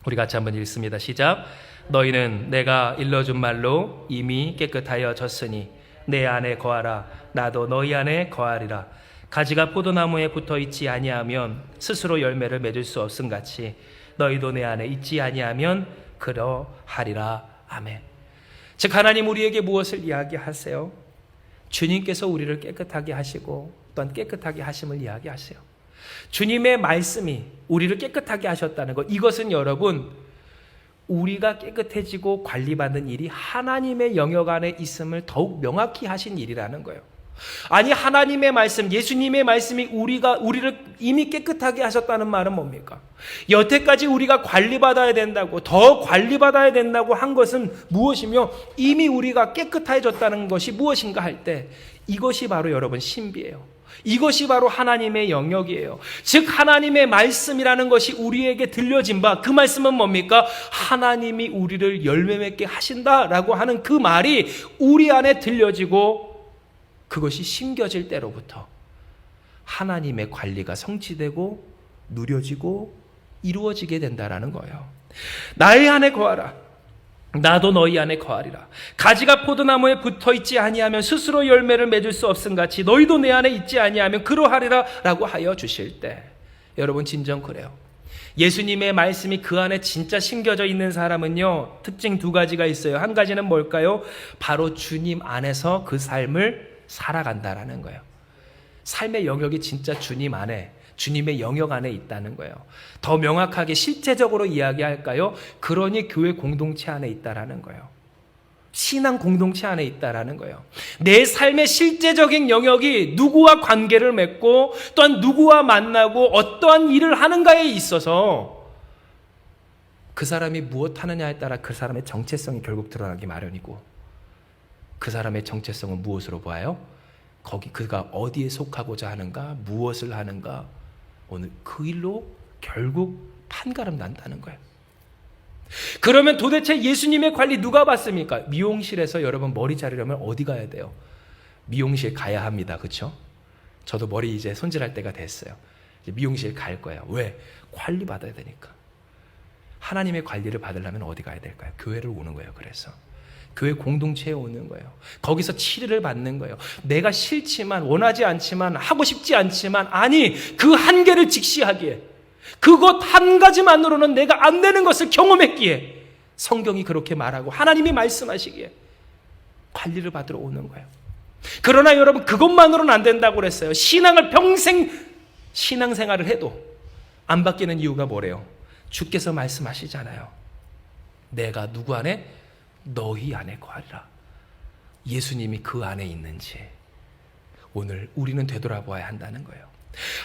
우리 같이 한번 읽습니다. 시작. 너희는 내가 일러준 말로 이미 깨끗하여졌으니 내 안에 거하라. 나도 너희 안에 거하리라. 가지가 포도나무에 붙어 있지 아니하면 스스로 열매를 맺을 수 없음같이 너희도 내 안에 있지 아니하면 그러하리라. 아멘. 즉, 하나님 우리에게 무엇을 이야기하세요? 주님께서 우리를 깨끗하게 하시고 또한 깨끗하게 하심을 이야기하세요. 주님의 말씀이 우리를 깨끗하게 하셨다는 것, 이것은 여러분 우리가 깨끗해지고 관리받는 일이 하나님의 영역 안에 있음을 더욱 명확히 하신 일이라는 거예요. 아니, 하나님의 말씀, 예수님의 말씀이 우리를 이미 깨끗하게 하셨다는 말은 뭡니까? 여태까지 우리가 관리받아야 된다고, 더 관리받아야 된다고 한 것은 무엇이며, 이미 우리가 깨끗해졌다는 것이 무엇인가 할 때, 이것이 바로 여러분 신비예요. 이것이 바로 하나님의 영역이에요. 즉 하나님의 말씀이라는 것이 우리에게 들려진 바, 그 말씀은 뭡니까? 하나님이 우리를 열매 맺게 하신다라고 하는 그 말이 우리 안에 들려지고, 그것이 심겨질 때로부터 하나님의 관리가 성취되고 누려지고 이루어지게 된다라는 거예요. 나의 안에 거하라. 나도 너희 안에 거하리라. 가지가 포도나무에 붙어있지 아니하면 스스로 열매를 맺을 수 없음같이 너희도 내 안에 있지 아니하면 그러하리라 라고 하여 주실 때, 여러분 진정 그래요. 예수님의 말씀이 그 안에 진짜 심겨져 있는 사람은요, 특징 두 가지가 있어요. 한 가지는 뭘까요? 바로 주님 안에서 그 삶을 살아간다라는 거예요. 삶의 영역이 진짜 주님 안에, 주님의 영역 안에 있다는 거예요. 더 명확하게 실제적으로 이야기할까요? 그러니 교회 공동체 안에 있다라는 거예요. 신앙 공동체 안에 있다라는 거예요. 내 삶의 실제적인 영역이 누구와 관계를 맺고 또한 누구와 만나고 어떠한 일을 하는가에 있어서 그 사람이 무엇 하느냐에 따라 그 사람의 정체성이 결국 드러나기 마련이고, 그 사람의 정체성은 무엇으로 보아요? 거기 그가 어디에 속하고자 하는가, 무엇을 하는가, 오늘 그 일로 결국 판가름 난다는 거예요. 그러면 도대체 예수님의 관리 누가 받습니까? 미용실에서 여러분 머리 자르려면 어디 가야 돼요? 미용실 가야 합니다. 그렇죠? 저도 머리 이제 손질할 때가 됐어요. 이제 미용실 갈 거예요. 왜? 관리 받아야 되니까. 하나님의 관리를 받으려면 어디 가야 될까요? 교회를 오는 거예요. 그래서 교회 공동체에 오는 거예요. 거기서 치료를 받는 거예요. 내가 싫지만, 원하지 않지만, 하고 싶지 않지만, 아니 그 한계를 직시하기에, 그것 한 가지만으로는 내가 안 되는 것을 경험했기에 성경이 그렇게 말하고 하나님이 말씀하시기에 관리를 받으러 오는 거예요. 그러나 여러분, 그것만으로는 안 된다고 그랬어요. 신앙을 평생 신앙생활을 해도 안 바뀌는 이유가 뭐래요? 주께서 말씀하시잖아요. 내가 누구 안에? 너희 안에 거하리라. 예수님이 그 안에 있는지 오늘 우리는 되돌아보아야 한다는 거예요.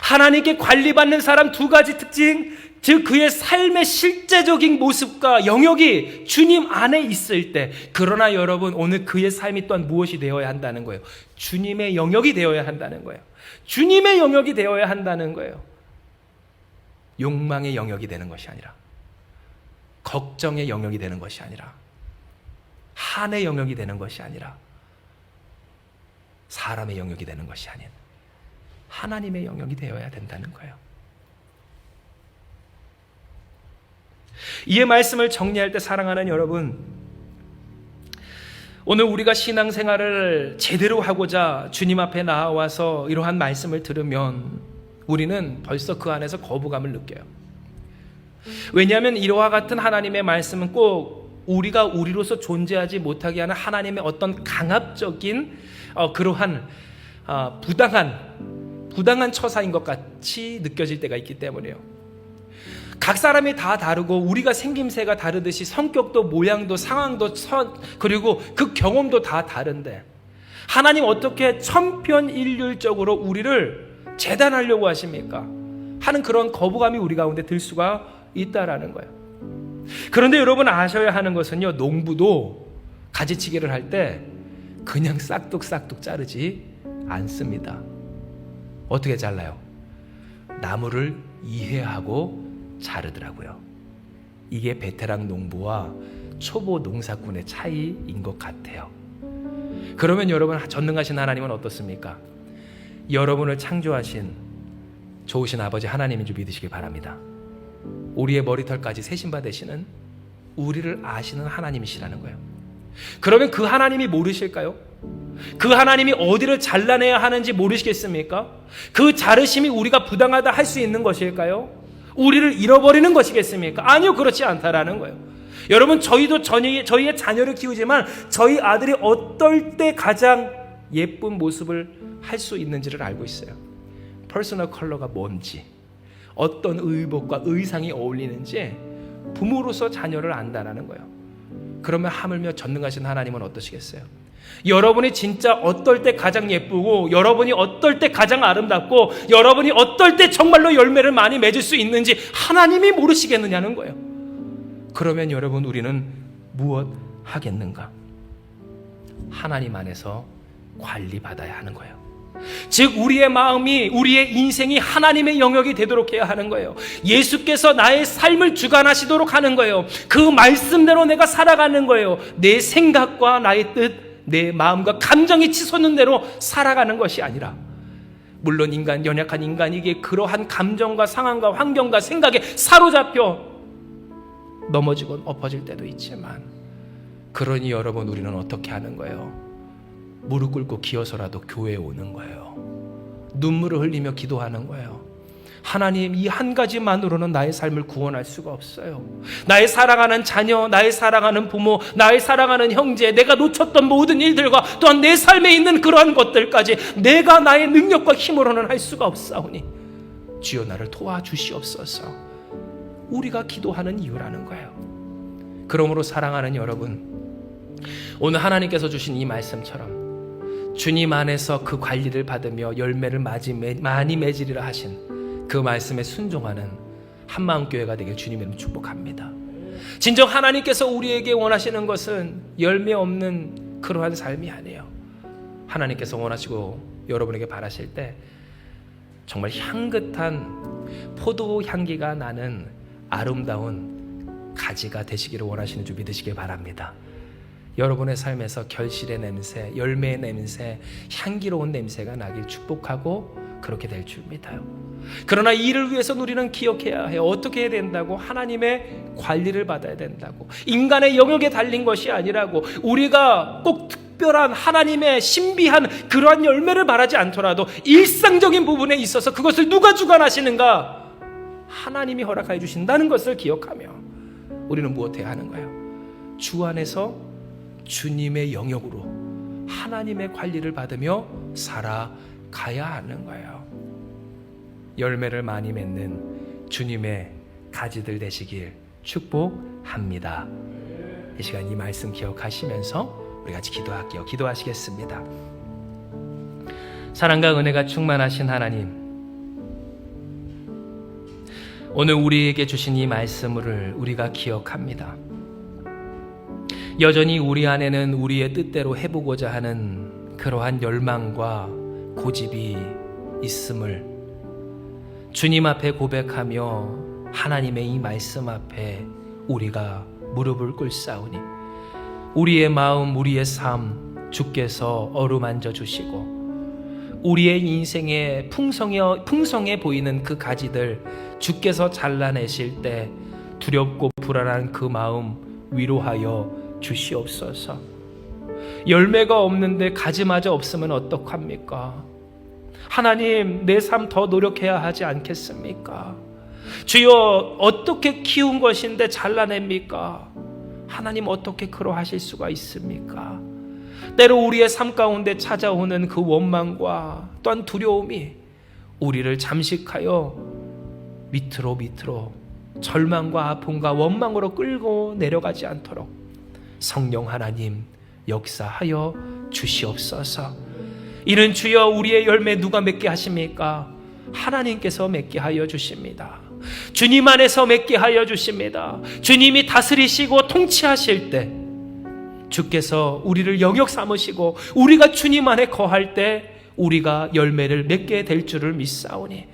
하나님께 관리받는 사람 두 가지 특징, 즉 그의 삶의 실제적인 모습과 영역이 주님 안에 있을 때, 그러나 여러분 오늘 그의 삶이 또한 무엇이 되어야 한다는 거예요? 주님의 영역이 되어야 한다는 거예요. 주님의 영역이 되어야 한다는 거예요. 욕망의 영역이 되는 것이 아니라, 걱정의 영역이 되는 것이 아니라, 한의 영역이 되는 것이 아니라, 사람의 영역이 되는 것이 아닌 하나님의 영역이 되어야 된다는 거예요. 이의 말씀을 정리할 때 사랑하는 여러분, 오늘 우리가 신앙생활을 제대로 하고자 주님 앞에 나와서 이러한 말씀을 들으면 우리는 벌써 그 안에서 거부감을 느껴요. 왜냐하면 이와 같은 하나님의 말씀은 꼭 우리가 우리로서 존재하지 못하게 하는 하나님의 어떤 강압적인 그러한 부당한 처사인 것 같이 느껴질 때가 있기 때문에요. 각 사람이 다 다르고 우리가 생김새가 다르듯이 성격도 모양도 상황도 그리고 그 경험도 다 다른데 하나님 어떻게 천편일률적으로 우리를 재단하려고 하십니까? 하는 그런 거부감이 우리 가운데 들 수가 있다라는 거예요. 그런데 여러분 아셔야 하는 것은요, 농부도 가지치기를 할 때 그냥 싹둑싹둑 자르지 않습니다. 어떻게 잘라요? 나무를 이해하고 자르더라고요. 이게 베테랑 농부와 초보 농사꾼의 차이인 것 같아요. 그러면 여러분, 전능하신 하나님은 어떻습니까? 여러분을 창조하신 좋으신 아버지 하나님인 줄 믿으시기 바랍니다. 우리의 머리털까지 세신바 되시는, 우리를 아시는 하나님이시라는 거예요. 그러면 그 하나님이 모르실까요? 그 하나님이 어디를 잘라내야 하는지 모르시겠습니까? 그 자르심이 우리가 부당하다 할 수 있는 것일까요? 우리를 잃어버리는 것이겠습니까? 아니요, 그렇지 않다라는 거예요. 여러분, 저희도 저희의 자녀를 키우지만 저희 아들이 어떨 때 가장 예쁜 모습을 할 수 있는지를 알고 있어요. 퍼스널 컬러가 뭔지, 어떤 의복과 의상이 어울리는지 부모로서 자녀를 안다라는 거예요. 그러면 하물며 전능하신 하나님은 어떠시겠어요? 여러분이 진짜 어떨 때 가장 예쁘고, 여러분이 어떨 때 가장 아름답고, 여러분이 어떨 때 정말로 열매를 많이 맺을 수 있는지 하나님이 모르시겠느냐는 거예요. 그러면 여러분, 우리는 무엇 하겠는가? 하나님 안에서 관리받아야 하는 거예요. 즉 우리의 마음이, 우리의 인생이 하나님의 영역이 되도록 해야 하는 거예요. 예수께서 나의 삶을 주관하시도록 하는 거예요. 그 말씀대로 내가 살아가는 거예요. 내 생각과 나의 뜻, 내 마음과 감정이 치솟는 대로 살아가는 것이 아니라, 물론 연약한 인간이기에 그러한 감정과 상황과 환경과 생각에 사로잡혀 넘어지고 엎어질 때도 있지만, 그러니 여러분, 우리는 어떻게 하는 거예요? 무릎 꿇고 기어서라도 교회에 오는 거예요. 눈물을 흘리며 기도하는 거예요. 하나님, 이 한 가지만으로는 나의 삶을 구원할 수가 없어요. 나의 사랑하는 자녀, 나의 사랑하는 부모, 나의 사랑하는 형제, 내가 놓쳤던 모든 일들과 또한 내 삶에 있는 그러한 것들까지 내가 나의 능력과 힘으로는 할 수가 없사오니 주여 나를 도와주시옵소서. 우리가 기도하는 이유라는 거예요. 그러므로 사랑하는 여러분, 오늘 하나님께서 주신 이 말씀처럼 주님 안에서 그 관리를 받으며 열매를 많이 맺으리라 하신 그 말씀에 순종하는 한마음교회가 되길 주님의 이름으로 축복합니다. 진정 하나님께서 우리에게 원하시는 것은 열매 없는 그러한 삶이 아니에요. 하나님께서 원하시고 여러분에게 바라실 때 정말 향긋한 포도 향기가 나는 아름다운 가지가 되시기를 원하시는 줄 믿으시길 바랍니다. 여러분의 삶에서 결실의 냄새, 열매의 냄새, 향기로운 냄새가 나길 축복하고 그렇게 될 줄 믿어요. 그러나 이를 위해서 우리는 기억해야 해요. 어떻게 해야 된다고? 하나님의 관리를 받아야 된다고. 인간의 영역에 달린 것이 아니라고. 우리가 꼭 특별한 하나님의 신비한 그러한 열매를 바라지 않더라도 일상적인 부분에 있어서 그것을 누가 주관하시는가? 하나님이 허락해 주신다는 것을 기억하며 우리는 무엇해야 하는 거예요? 주 안에서 주님의 영역으로 하나님의 관리를 받으며 살아가야 하는 거예요. 열매를 많이 맺는 주님의 가지들 되시길 축복합니다. 이 시간 이 말씀 기억하시면서 우리 같이 기도할게요. 기도하시겠습니다. 사랑과 은혜가 충만하신 하나님, 오늘 우리에게 주신 이 말씀을 우리가 기억합니다. 여전히 우리 안에는 우리의 뜻대로 해보고자 하는 그러한 열망과 고집이 있음을 주님 앞에 고백하며 하나님의 이 말씀 앞에 우리가 무릎을 꿇사오니 우리의 마음, 우리의 삶 주께서 어루만져 주시고 우리의 인생에 풍성해 보이는 그 가지들 주께서 잘라내실 때 두렵고 불안한 그 마음 위로하여 주시옵소서. 열매가 없는데 가지마저 없으면 어떡합니까? 하나님, 내 삶 더 노력해야 하지 않겠습니까? 주여, 어떻게 키운 것인데 잘라냅니까? 하나님, 어떻게 그러하실 수가 있습니까? 때로 우리의 삶 가운데 찾아오는 그 원망과 또한 두려움이 우리를 잠식하여 밑으로 절망과 아픔과 원망으로 끌고 내려가지 않도록 성령 하나님 역사하여 주시옵소서. 이는 주여, 우리의 열매 누가 맺게 하십니까? 하나님께서 맺게 하여 주십니다. 주님 안에서 맺게 하여 주십니다. 주님이 다스리시고 통치하실 때 주께서 우리를 영역 삼으시고 우리가 주님 안에 거할 때 우리가 열매를 맺게 될 줄을 믿사오니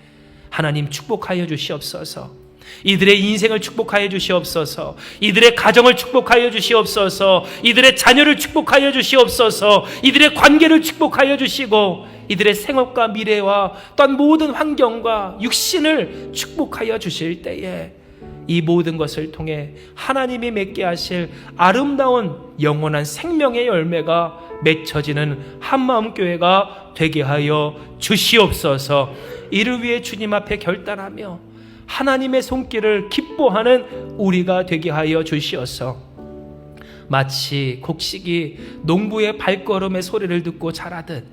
하나님 축복하여 주시옵소서. 이들의 인생을 축복하여 주시옵소서. 이들의 가정을 축복하여 주시옵소서. 이들의 자녀를 축복하여 주시옵소서. 이들의 관계를 축복하여 주시고 이들의 생업과 미래와 또한 모든 환경과 육신을 축복하여 주실 때에 이 모든 것을 통해 하나님이 맺게 하실 아름다운 영원한 생명의 열매가 맺혀지는 한마음교회가 되게 하여 주시옵소서. 이를 위해 주님 앞에 결단하며 하나님의 손길을 기뻐하는 우리가 되게 하여 주시옵소서. 마치 곡식이 농부의 발걸음의 소리를 듣고 자라듯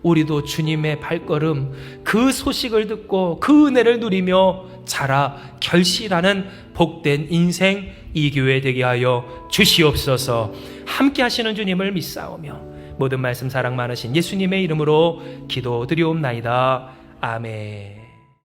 우리도 주님의 발걸음, 그 소식을 듣고 그 은혜를 누리며 자라 결실하는 복된 인생 이 교회 되게 하여 주시옵소서. 함께 하시는 주님을 믿사오며 모든 말씀 사랑 많으신 예수님의 이름으로 기도드리옵나이다. 아멘.